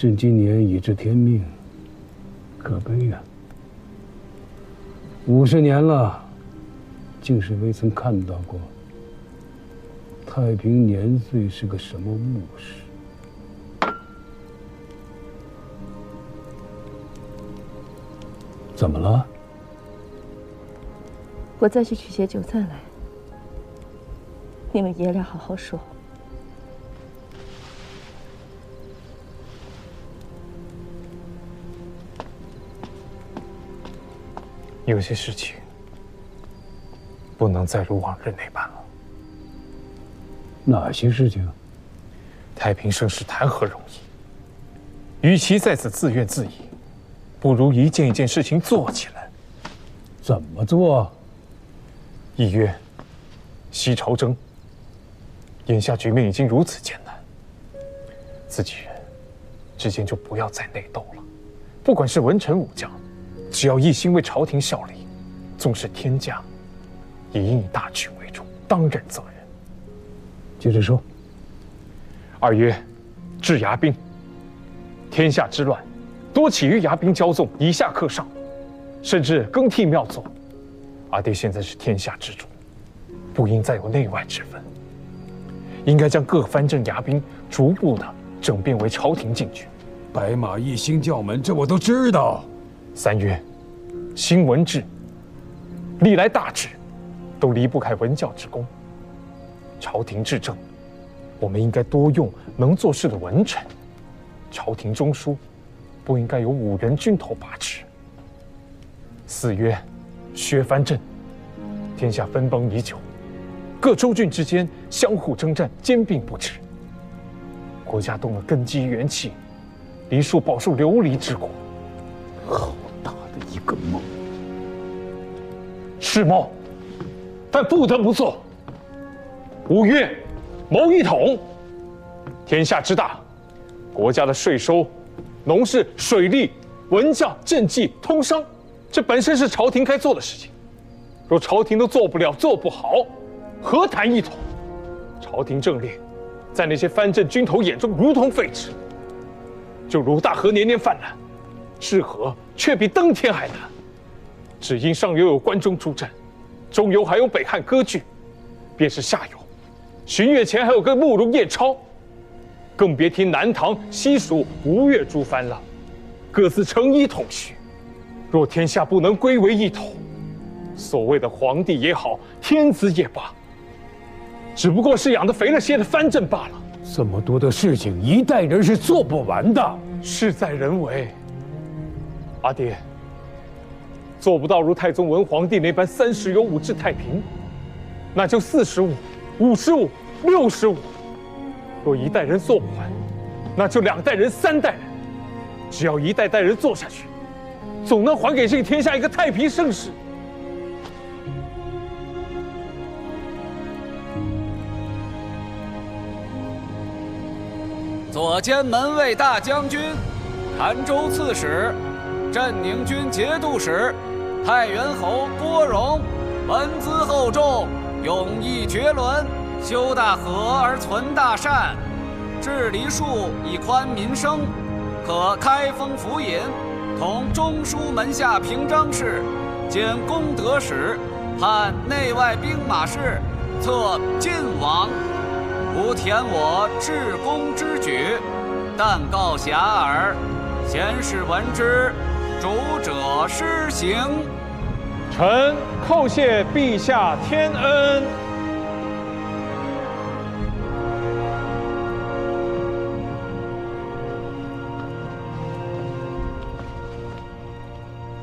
朕今年已知天命，可悲呀！50年了，竟是未曾看到过太平年岁是个什么墓室。怎么了？我再去取些酒菜来，你们爷俩好好说。有些事情不能再如往日那般了。哪些事情？太平盛世谈何容易？与其在此自怨自艾，不如一件一件事情做起来。怎么做？一曰西朝征。眼下局面已经如此艰难，自己人之间就不要再内斗了。不管是文臣武将，只要一心为朝廷效力，纵使天价，也应以大局为重，当任责任。接着说。二曰治牙兵。天下之乱，多起于牙兵骄纵，以下克上，甚至更替妙作。阿爹现在是天下之主，不应再有内外之分，应该将各藩镇牙兵逐步的整编为朝廷禁军。白马一星教门，这我都知道。三曰兴文治。历来大治都离不开文教之功。朝廷治政，我们应该多用能做事的文臣。朝廷中枢不应该由5人军头把持。四曰削藩镇。天下分崩已久，各州郡之间相互征战，兼并不止。国家动了根基元气，黎庶饱受流离之苦。好大的一个梦！是梦，但不得不做。五曰谋一统。天下之大，国家的税收、农事、水利、文教、政绩、通商，这本身是朝廷该做的事情。若朝廷都做不了、做不好，何谈一统？朝廷政令，在那些藩镇军头眼中如同废纸。就如大河年年泛滥，治河却比登天还难。只因上游有关中出战，中游还有北汉割据，便是下游，荀彧前还有个慕容彦超，更别提南唐、西蜀、吴越诸藩了，各自成一统序。若天下不能归为一统，所谓的皇帝也好，天子也罢，只不过是养得肥了些的藩镇罢了。这么多的事情，一代人是做不完的。事在人为。阿爹，做不到如太宗文皇帝那般30有5治太平，那就45、55、65。若一代人做不完，那就2代人、3代人。只要一代代人做下去，总能还给这个天下一个太平盛世。左监门卫大将军、潭州刺史、镇宁军节度使太原侯郭荣，文资厚重，勇毅绝伦，修大河而存大善，治黎庶以宽民生，可开封府尹，同中书门下平章事，兼功德使，判内外兵马事，策晋王。吾填我至公之举，但告遐迩，贤士闻之，主者施行。臣叩谢陛下天恩。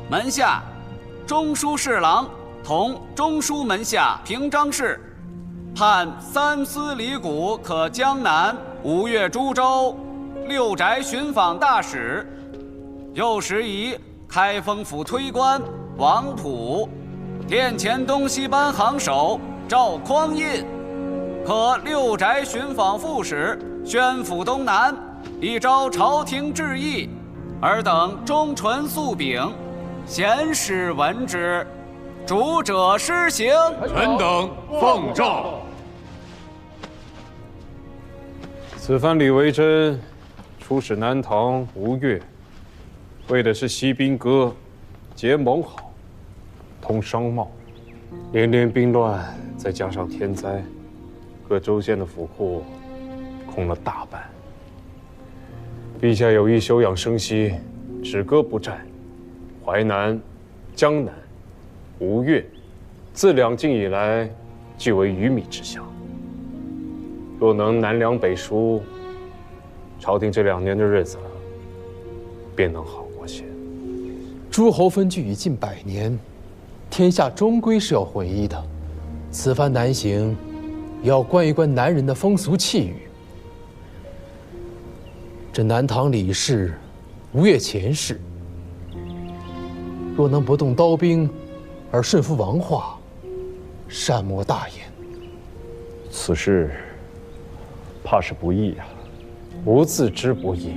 门下中书侍郎同中书门下平章事，判3司礼谷可江南、吴越诸州、6宅巡访大使，又时以开封府推官王溥、殿前东西班行首赵匡胤，可6宅巡访副使宣抚东南，以招朝廷致意，尔等忠纯素秉，贤士闻之，主者施行。臣等奉诏。此番李维真出使南唐吴越，为的是息兵戈，结盟好，通商贸。连连兵乱，再加上天灾，各州县的府库空了大半。陛下有意休养生息，止戈不战。淮南、江南、吴越，自两晋以来，俱为鱼米之乡。若能南粮北输，朝廷这2年的日子便能好过些。诸侯分据已近100年，天下终归是要混一的。此番南行，也要观一观南人的风俗气宇。这南唐李氏、吴越钱氏，若能不动刀兵，而顺服王化，善莫大焉。此事怕是不易呀，吾自知不易，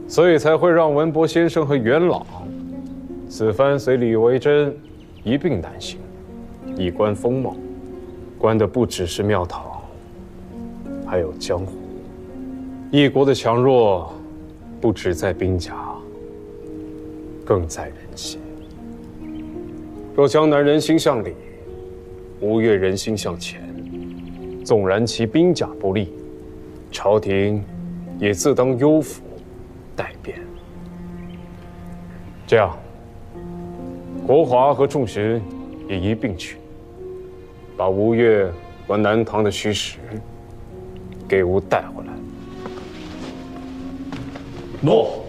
所以才会让文博先生和元老此番随李维真一并南行，一观风貌，观的不只是庙堂，还有江湖。一国的强弱，不只在兵甲，更在人心。若江南人心向里，吴越人心向前，纵然其兵甲不利，朝廷也自当优抚待变。这样，国华和仲勋也一并去，把吴越和南唐的虚实给吾带回来。诺。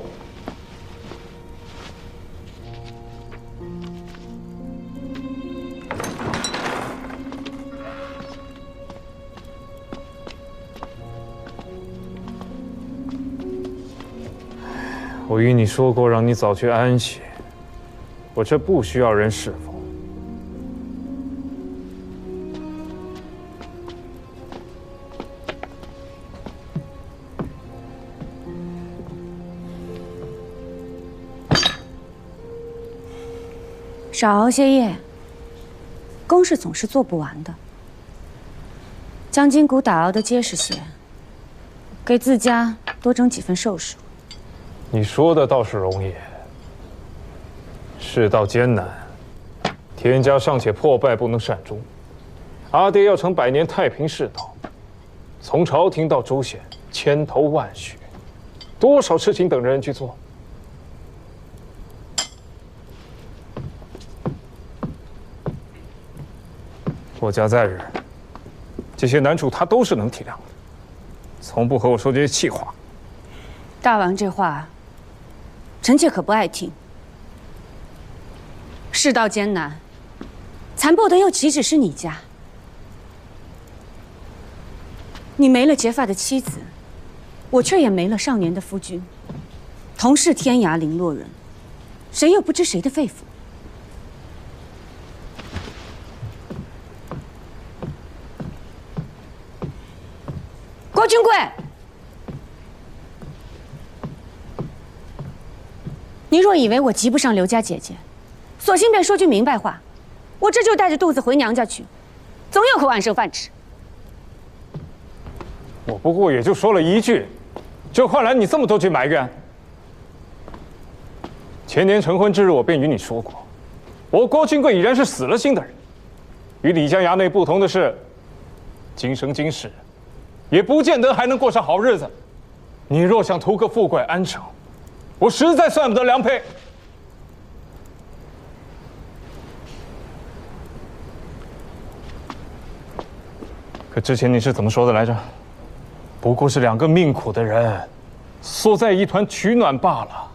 我与你说过，让你早去安息。我这不需要人侍奉。少熬些夜，公事总是做不完的。将筋骨打熬得结实些，给自家多争几分寿数。你说的倒是容易，世道艰难，天家尚且破败不能善终，阿爹要成100年太平世道，从朝廷到州县，千头万绪，多少事情等着人去做。国家在日，这些难处他都是能体谅的，从不和我说这些气话。大王这话，臣妾可不爱听。世道艰难，残破的又岂止是你家？你没了结发的妻子，我却也没了少年的夫君，同是天涯零落人，谁又不知谁的肺腑？郭君贵，你若以为我及不上刘家姐姐，索性便说句明白话，我这就带着肚子回娘家去，总有口安生饭吃。我不过也就说了一句，就换来你这么多句埋怨。前年成婚之日，我便与你说过，我郭君贵已然是死了心的人。与李江衙内不同的是，今生今世，也不见得还能过上好日子。你若想图个富贵安生，我实在算不得良配。可之前你是怎么说的来着？不过是2个命苦的人，缩在一团取暖罢了。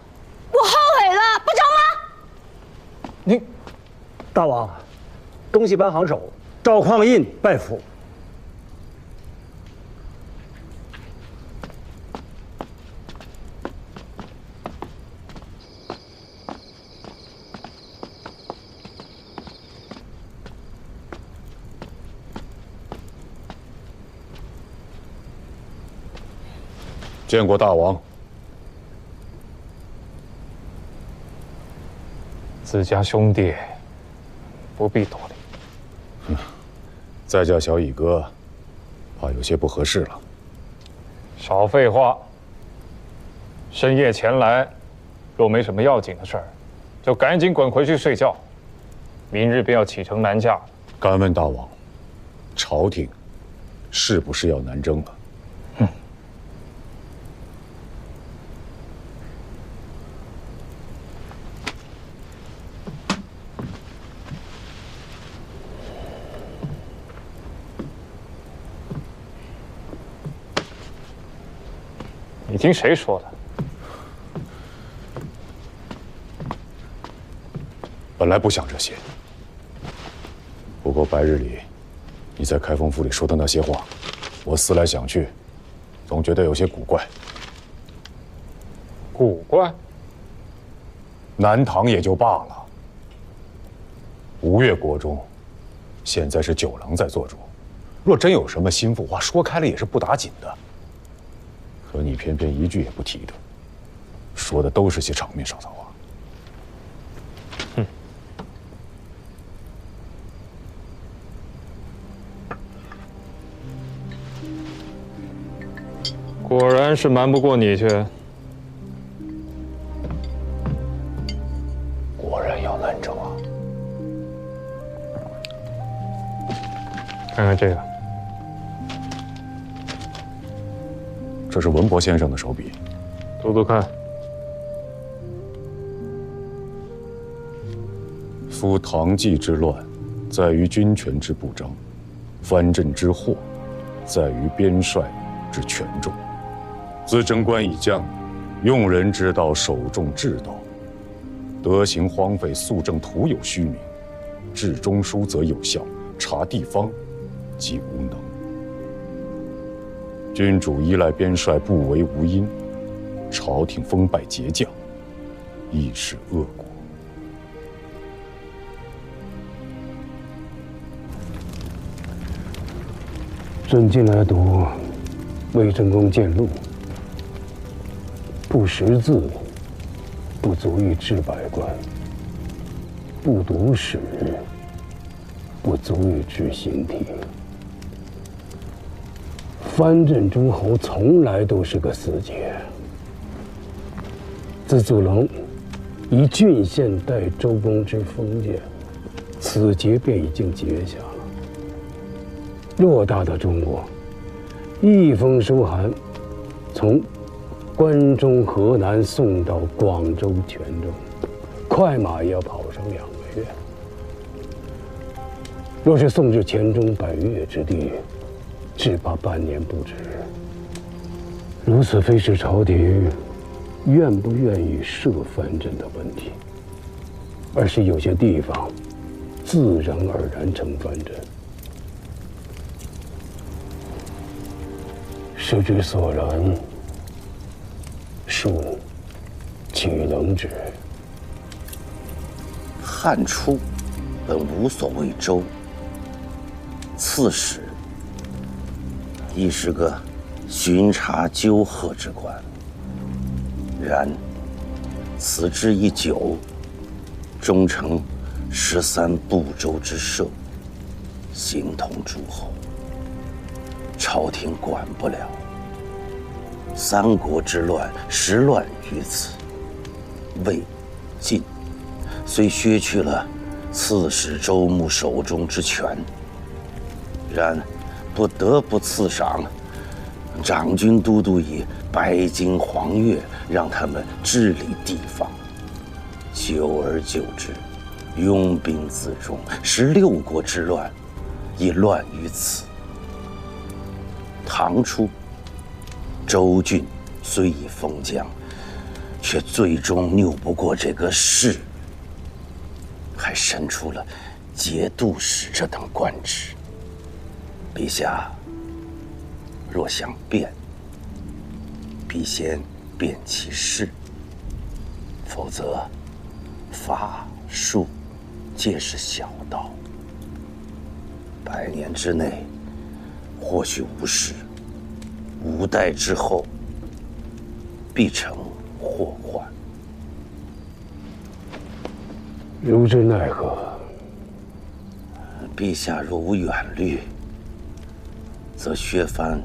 我后悔了，不成吗？你，大王，东西班行首赵匡胤拜府。见过大王。自家兄弟，不必多礼。在家小乙哥，怕有些不合适了。少废话，深夜前来，若没什么要紧的事儿，就赶紧滚回去睡觉。明日便要启程南下。敢问大王，朝廷是不是要南征了？你听谁说的？本来不想这些，不过白日里你在开封府里说的那些话，我思来想去，总觉得有些古怪。古怪？南唐也就罢了，吴越国中，现在是九郎在做主，若真有什么心腹话，说开了也是不打紧的。可你偏偏一句也不提的，说的都是些场面上的话。哼！果然是瞒不过你去。果然要南征啊！看看这个。这是文博先生的手笔，读读看。夫唐季之乱，在于军权之不彰；藩镇之祸，在于边帅之权重。自贞观以降，用人之道，首重治道。德行荒废，肃正徒有虚名；治中枢则有效，察地方即无能。君主依赖边帅，不为无因；朝廷封拜节将，亦是恶果。朕近来读魏正公谏录，不识字，不足以治百官；不读史，不足以治形体。藩镇诸侯从来都是个死结。自祖龙以郡县代周公之封建，此结便已经结下了。偌大的中国，一封书函从关中、河南送到广州、泉州，快马也要跑上2个月。若是送至黔中百越之地，只怕半年不止。如此非是朝廷愿不愿意设藩镇的问题，而是有些地方自然而然成藩镇。时之所然，庶岂能止？汉初本无所谓州，刺史亦是个巡查纠贺之官。然此之一久，终成13部州之社，形同诸侯。朝廷管不了。三国之乱实乱于此。魏、晋虽削去了刺史州牧手中之权，然不得不赐赏长军都督以白金黄钺，让他们治理地方。久而久之，拥兵自重，16国之乱亦乱于此。唐初，州郡虽已封疆，却最终拗不过这个士，还伸出了节度使这等官职。陛下若想变，必先变其事，否则法术皆是小道。100年之内，或许无事，5代之后，必成祸患。如之奈何？陛下若无远虑，则削藩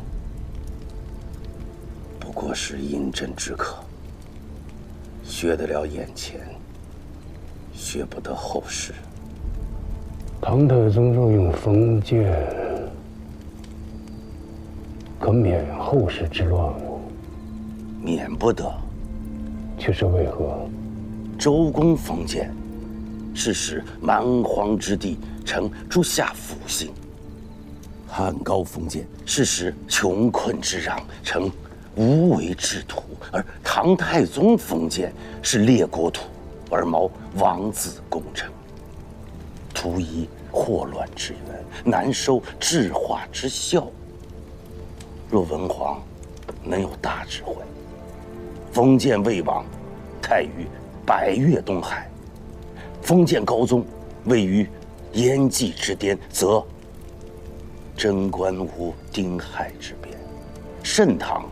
不过是饮鸩止渴。学得了眼前，学不得后世。唐太宗若用封建，可免后世之乱乎？免不得。却是为何？周公封建，是使蛮荒之地成诸夏复兴；汉高封建，是使穷困之壤成无为之土；而唐太宗封建，是列国土，而谋王子功成，图以祸乱之源，难收治化之效。若文皇能有大智慧，封建魏王太于百越东海，封建高宗位于燕蓟之巅，则贞观无丁亥之变，盛唐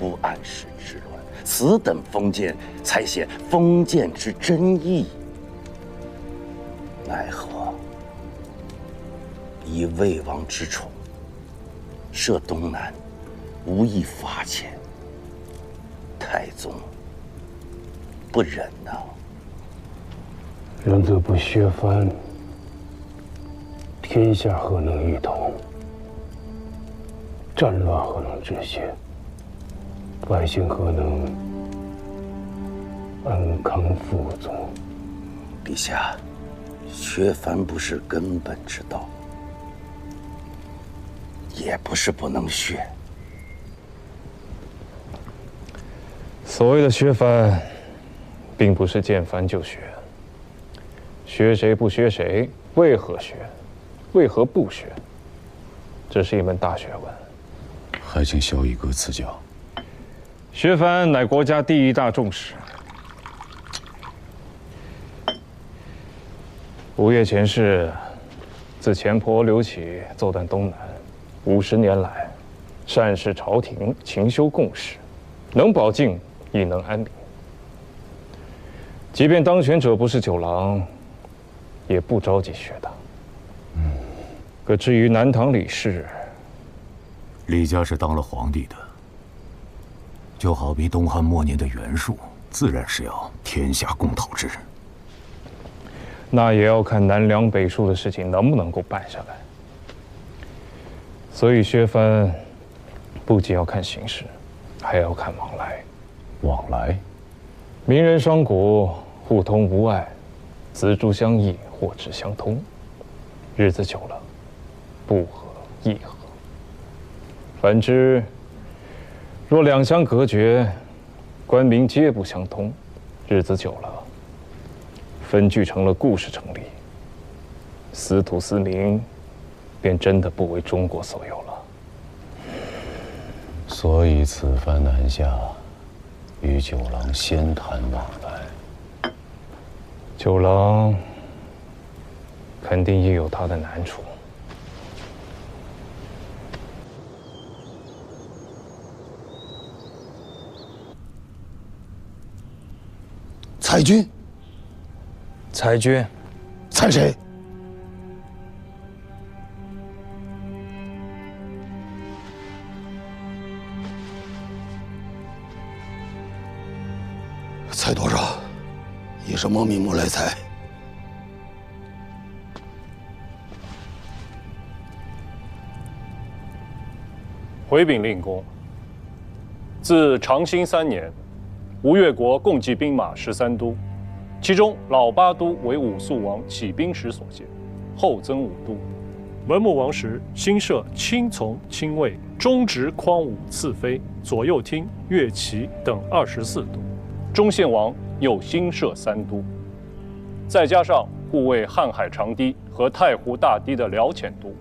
无安史之乱。此等封建，才显封建之真意。奈何以魏王之宠，摄东南，无一罚钱。太宗不忍呐。人则不削藩，天下何能一统？战乱何能止歇？百姓何能安康富足？陛下，削藩不是根本之道，也不是不能削。所谓的削藩，并不是见藩就削。削谁不削谁？为何削？为何不削？这是一门大学问。还请萧逸阁赐教。削藩乃国家第一大重视。吴越前世自钱婆刘启奏断东南50年来，善事朝廷，勤修贡事，能保境亦能安民。即便当权者不是九郎，也不着急削党。可至于南唐李氏，李家是当了皇帝的，就好比东汉末年的袁术，自然是要天下共讨之。那也要看南梁北树的事情能不能够办下来。所以削藩不仅要看形势，还要看往来。往来，民人双国互通无碍，锱铢相益，货质相通。日子久了，不和亦和。反之，若两相隔绝，官民皆不相通，日子久了，分据成了故事成立，私土私民，便真的不为中国所有了。所以此番南下，与九郎先谈往来。九郎肯定也有他的难处。裁军？裁军？裁谁？裁多少？以什么名目来裁？回禀令公，自长兴3年，吴越国共计兵马13都，其中老8都为武肃王起兵时所建，后增5都。文穆王时新设亲从、亲卫、中直匡武次妃、左右厅、乐骑等24都。中宪王又新设3都，再加上护卫瀚海长堤和太湖大堤的辽浅都。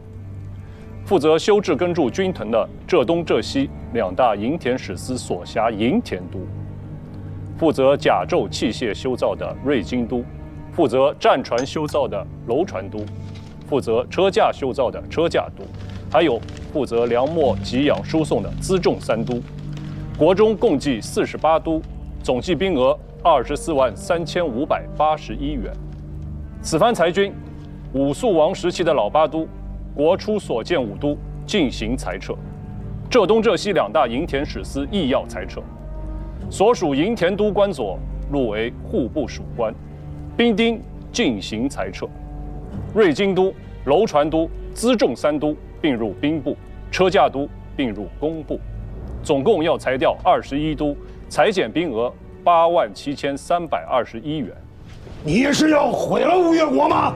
负责修治耕筑军屯的浙东浙西2大营田使司所辖营田都，负责甲胄器械修造的瑞金都，负责战船修造的楼船都，负责车架修造的车架都，还有负责粮秣给养输送的辎重3都。国中共计48都，总计兵额243581元。此番裁军，武肃王时期的老8都。国初所建5都进行裁撤，浙东浙西2大营田使司亦要裁撤。所属营田都官佐入为户部属官，兵丁进行裁撤。瑞京都、楼船都、辎重3都并入兵部，车驾都并入工部，总共要裁掉21都，裁减兵额87321元。你是要毁了吴越国吗？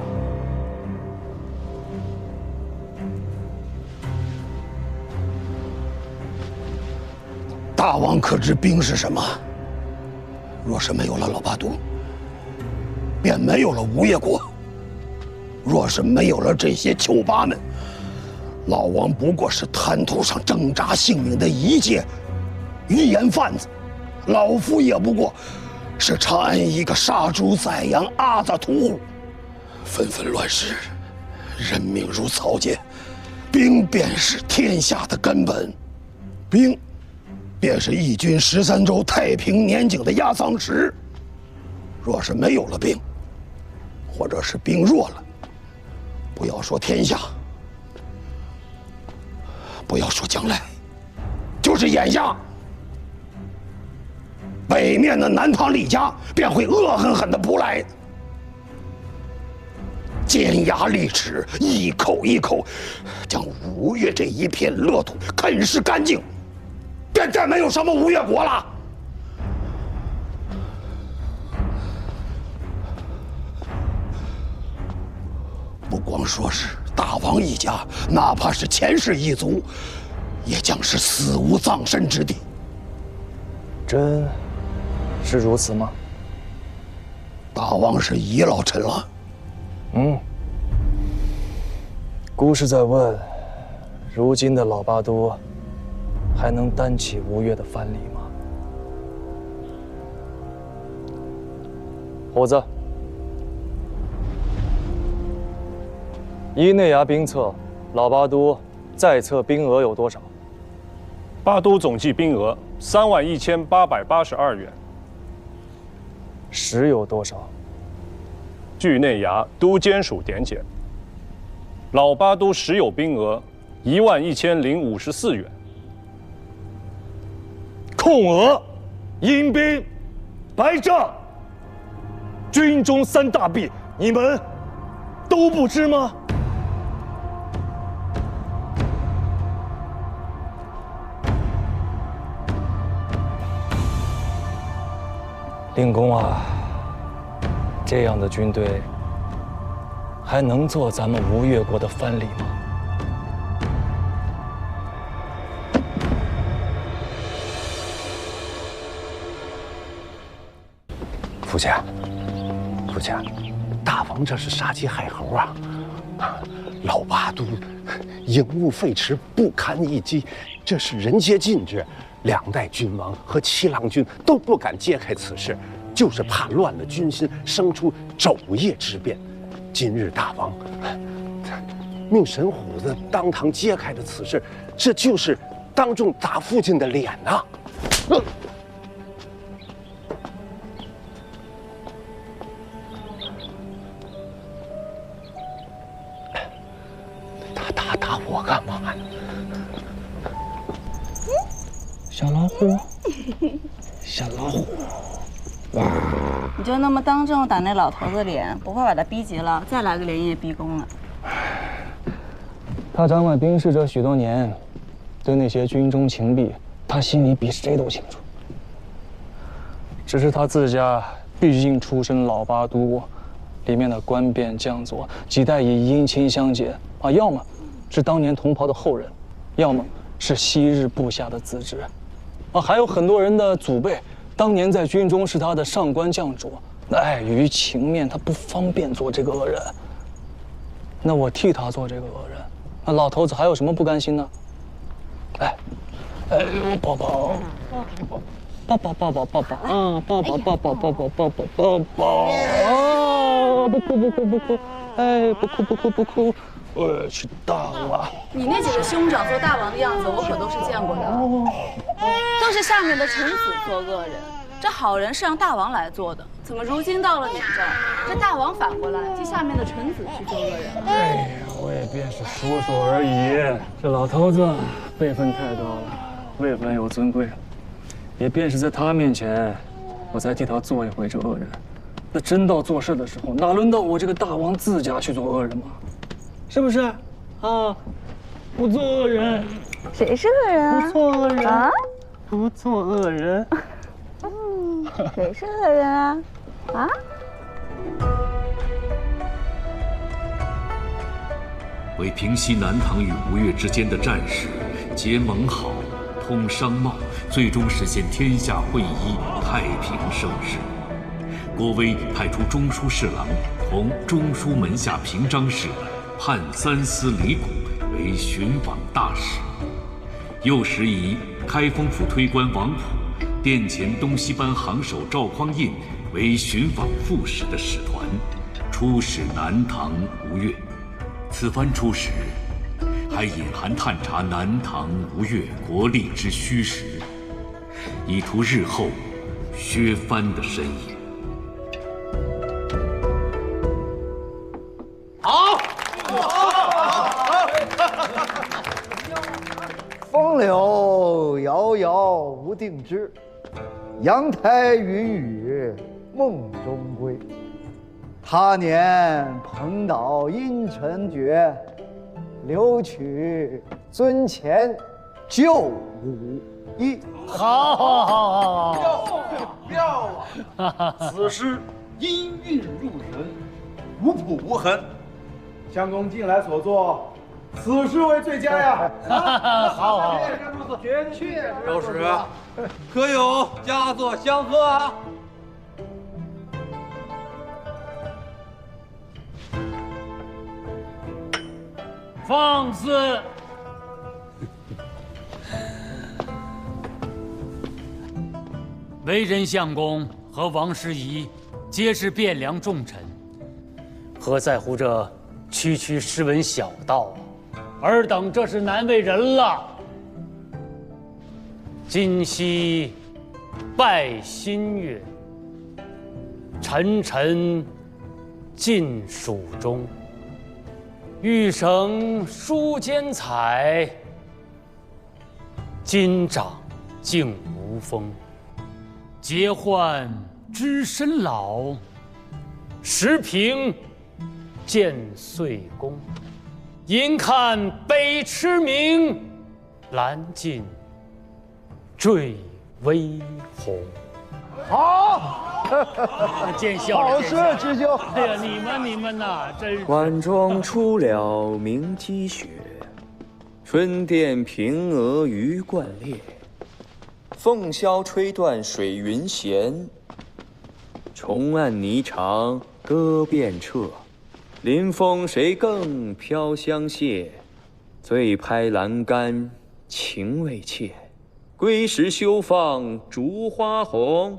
大王可知兵是什么？若是没有了老八都，便没有了吴越国。若是没有了这些囚八们，老王不过是滩头上挣扎性命的一介鱼盐贩子，老夫也不过是长安一个杀猪宰羊阿杂屠户。纷纷乱世，人命如草芥，兵便是天下的根本，兵便是一军13州太平年景的压舱石。若是没有了兵，或者是兵弱了，不要说天下，不要说将来，就是眼下，北面的南唐李家便会恶狠狠地扑来，尖牙利齿，一口一口将吴越这一片乐土啃食干净，便再没有什么吴越国了。不光说是大王一家，哪怕是前世一族，也将是死无葬身之地。真是如此吗？大王是遗老臣了。孤是在问，如今的老八都还能担起吴越的藩篱吗？虎子，依内衙兵册，老八都在册兵额有多少？八都总计兵额31882元。实有多少？据内衙都监署点检，老八都实有兵额11054元。空额、阴兵、白账、军中3大弊，你们都不知吗？令公啊，这样的军队还能做咱们吴越国的藩篱吗？父亲，父亲，大王这是杀鸡害猴啊！老八都营务废弛，不堪一击，这是人皆禁止。2代君王和七郎君都不敢揭开此事，就是怕乱了军心，生出昼夜之变。今日大王命神虎子当堂揭开的此事，这就是当众打父亲的脸呐！打我干嘛呀？小老虎，小老虎，你就那么当众打那老头子脸，不怕把他逼急了，再来个连夜逼宫了？他掌管兵事这许多年，对那些军中情弊，他心里比谁都清楚。只是他自家毕竟出身老八都，里面的官便将佐几代以姻亲相结啊，要么是当年同袍的后人，要么是昔日部下的子侄。啊，还有很多人的祖辈当年在军中是他的上官将主，那碍于情面，他不方便做这个恶人。那我替他做这个恶人，那老头子还有什么不甘心呢？哎，抱抱，抱抱抱抱抱抱啊，抱抱抱抱抱抱抱抱抱抱啊！不哭不哭不哭，哎，不哭不哭不哭。我去当了！你那几个兄长做大王的样子，我可都是见过的，都是下面的臣子做恶人，这好人是让大王来做的，怎么如今到了你这儿，这大王反过来替下面的臣子去做恶人了？哎呀，我也便是说说而已。这老头子辈分太高了，位分又尊贵，也便是在他面前，我再替他做一回这恶人。那真到做事的时候，哪轮到我这个大王自家去做恶人嘛？是不是？啊，不做恶人。谁是恶人啊？不做恶人啊？不做恶人。谁是恶人啊？啊？为平息南唐与吴越之间的战事，结盟好，通商贸，最终实现天下会一，太平盛世。郭威派出中书侍郎同中书门下平章事判三司李谷为巡访大使，又时以开封府推官王溥、殿前东西班行首赵匡胤为巡访副使的使团，出使南唐、吴越。此番出使，还隐含探查南唐、吴越国力之虚实，以图日后削藩的身影。好，风流遥遥无定制，阳台云雨梦中归。他年蓬岛阴沉绝，留取尊前旧武艺。好，妙啊！此诗音韵入神，无谱无痕。相公近来所作，此诗为最佳呀！好，绝确。周使，可有佳作相贺啊？放肆！为人相公和王师仪皆是汴梁重臣，何在乎这区区诗文小道啊？尔等这是难为人了。今夕拜新月，沉沉尽蜀中。玉绳书间采，今长竟无风。结患知身老，时平见岁功。银看北驰名，蓝尽坠微红。好，见笑了，好事之兄。哎呀，你们呐，真是。关中出了明积雪，春殿平娥鱼贯裂。凤箫吹断水云闲，重按霓裳歌遍彻。临风谁更飘香榭？醉拍栏杆情未切。归时休放烛花红，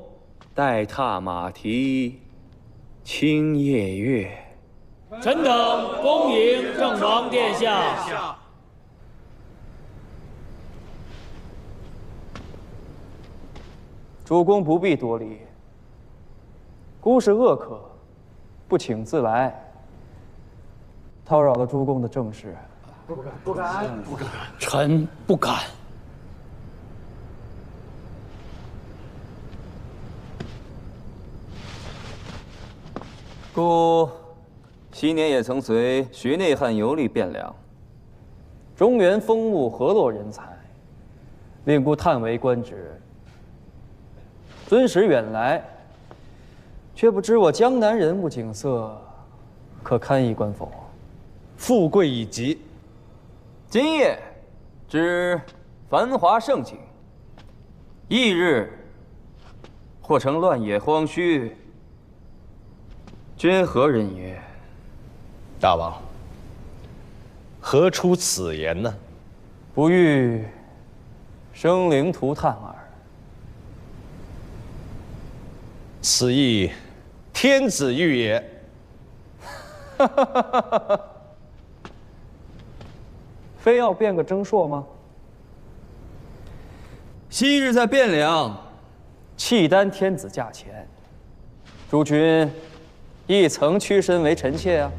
待踏马蹄清夜月。臣等恭迎郑王殿下。主公不必多礼，孤是恶客，不请自来，叨扰了主公的政事。不敢。臣不敢。故昔年也曾随徐内汉游历汴梁，中原风物何落人才，令孤叹为观止。尊使远来，却不知我江南人物景色，可堪一观否？富贵已极。今夜之繁华盛景，翌日或成乱野荒墟。君何人也？大王，何出此言呢？不欲生灵涂炭耳。此亦天子欲也。非要变个征硕吗？昔日在汴梁，契丹天子驾前，诸君亦曾屈身为臣妾啊。